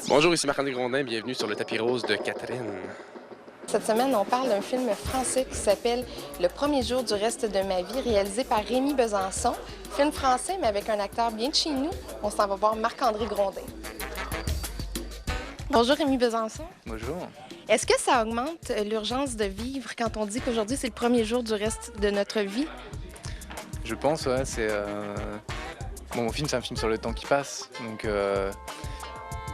Bonjour, ici Marc-André Grondin, bienvenue sur le tapis rose de Catherine. Cette semaine, on parle d'un film français qui s'appelle Le premier jour du reste de ma vie, réalisé par Rémi Besançon. Film français, mais avec un acteur bien de chez nous. On s'en va voir Marc-André Grondin. Bonjour Rémi Besançon. Bonjour. Est-ce que ça augmente l'urgence de vivre quand on dit qu'aujourd'hui, c'est le premier jour du reste de notre vie? Je pense, ouais, c'est... Bon, mon film, c'est un film sur le temps qui passe, donc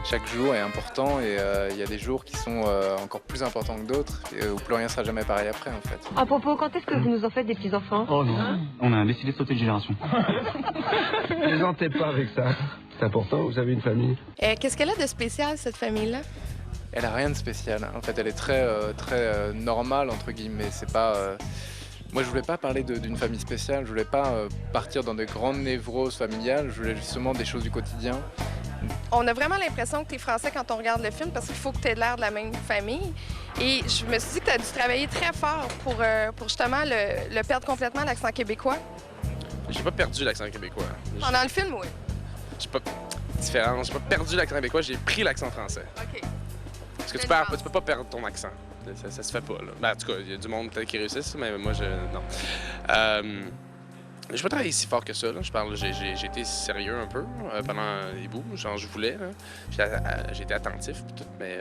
chaque jour est important et il y a des jours qui sont encore plus importants que d'autres et où plus rien sera jamais pareil après, en fait. À propos, quand est-ce que vous nous en faites des petits-enfants? Oh non, on a décidé de sauter de génération. Plaisantez pas avec ça. C'est important, vous avez une famille. Qu'est-ce qu'elle a de spécial, cette famille-là? Elle a rien de spécial. En fait, elle est très normale, entre guillemets. C'est pas... Moi, je voulais pas parler d'une famille spéciale. Je voulais pas partir dans de grandes névroses familiales. Je voulais justement des choses du quotidien. On a vraiment l'impression que tu es français quand on regarde le film parce qu'il faut que tu aies l'air de la même famille. Et je me suis dit que tu as dû travailler très fort pour justement le perdre complètement, l'accent québécois. J'ai pas perdu l'accent québécois. Pendant le film, oui. J'ai pas... Différence. J'ai pas perdu l'accent québécois, j'ai pris l'accent français. OK. Parce que tu Belle peux pas perdre ton accent. Ça se fait pas, là. Ben, en tout cas, il y a du monde peut-être qui réussissent, mais moi, non. J'ai pas travaillé si fort que ça, là. J'ai été sérieux un peu pendant les bouts, genre je voulais, là. J'ai été attentif pis tout, mais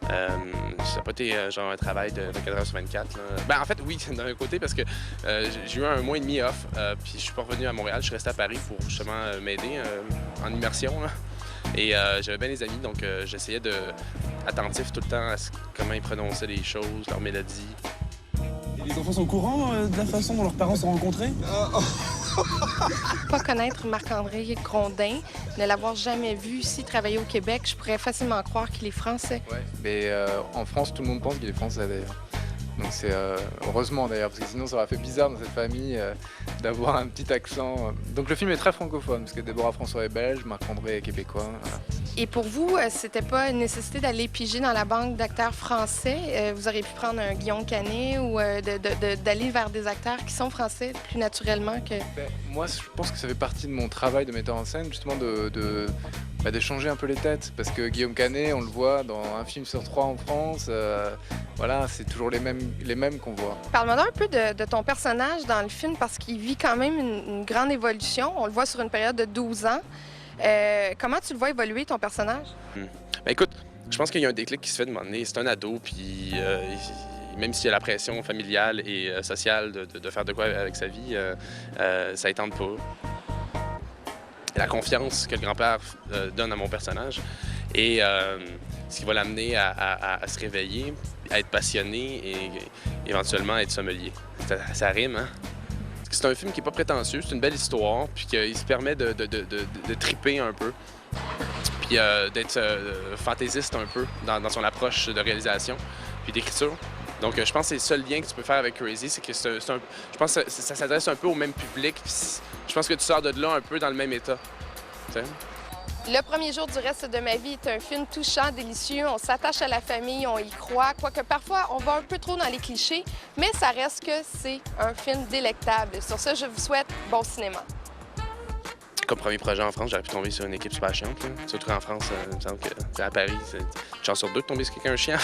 ça n'a pas été genre un travail de 4 heures sur 24. Là. Ben en fait oui, d'un côté parce que j'ai eu un mois et demi off, puis je suis pas revenu à Montréal, je suis resté à Paris pour justement m'aider en immersion, là. Et j'avais bien des amis, donc j'essayais de attentif tout le temps à comment ils prononçaient les choses, leur mélodie. Et les enfants sont au courant de la façon dont leurs parents se sont rencontrés? Pas connaître Marc-André Grondin, ne l'avoir jamais vu ici travailler au Québec, je pourrais facilement croire qu'il est français. Ouais. Mais en France, tout le monde pense qu'il est français, d'ailleurs. Donc c'est heureusement d'ailleurs, parce que sinon ça aurait fait bizarre dans cette famille d'avoir un petit accent. Donc le film est très francophone, parce que Déborah François est belge, Marc-André est québécois. Voilà. Et pour vous, c'était pas une nécessité d'aller piger dans la banque d'acteurs français? Vous auriez pu prendre un Guillaume Canet ou d'aller vers des acteurs qui sont français plus naturellement que... Ben, moi, je pense que ça fait partie de mon travail de metteur en scène, justement de changer un peu les têtes. Parce que Guillaume Canet, on le voit dans un film sur 3 en France. Voilà, c'est toujours les mêmes qu'on voit. Parle-moi un peu de ton personnage dans le film, parce qu'il vit quand même une grande évolution. On le voit sur une période de 12 ans. Comment tu le vois évoluer, ton personnage? Ben écoute, je pense qu'il y a un déclic qui se fait de un moment donné. C'est un ado, puis même s'il y a la pression familiale et sociale de faire de quoi avec sa vie, ça ne tente pas. La confiance que le grand-père donne à mon personnage et ce qui va l'amener à se réveiller, à être passionné et éventuellement à être sommelier. Ça rime, hein? C'est un film qui n'est pas prétentieux, c'est une belle histoire, puis qu'il se permet de triper un peu, puis d'être fantaisiste un peu dans son approche de réalisation, puis d'écriture. Donc je pense que c'est le seul lien que tu peux faire avec Crazy, c'est que je pense que ça s'adresse un peu au même public, puis je pense que tu sors de là un peu dans le même état. T'sais? Le premier jour du reste de ma vie est un film touchant, délicieux. On s'attache à la famille, on y croit. Quoique parfois, on va un peu trop dans les clichés, mais ça reste que c'est un film délectable. Sur ce, je vous souhaite bon cinéma. Comme premier projet en France, j'aurais pu tomber sur une équipe super chiante. Là. Surtout qu'en France, il me semble que à Paris, c'est une chance sur deux de tomber sur quelqu'un chiant.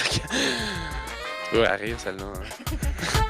Ouais, à rire, celle-là. Hein.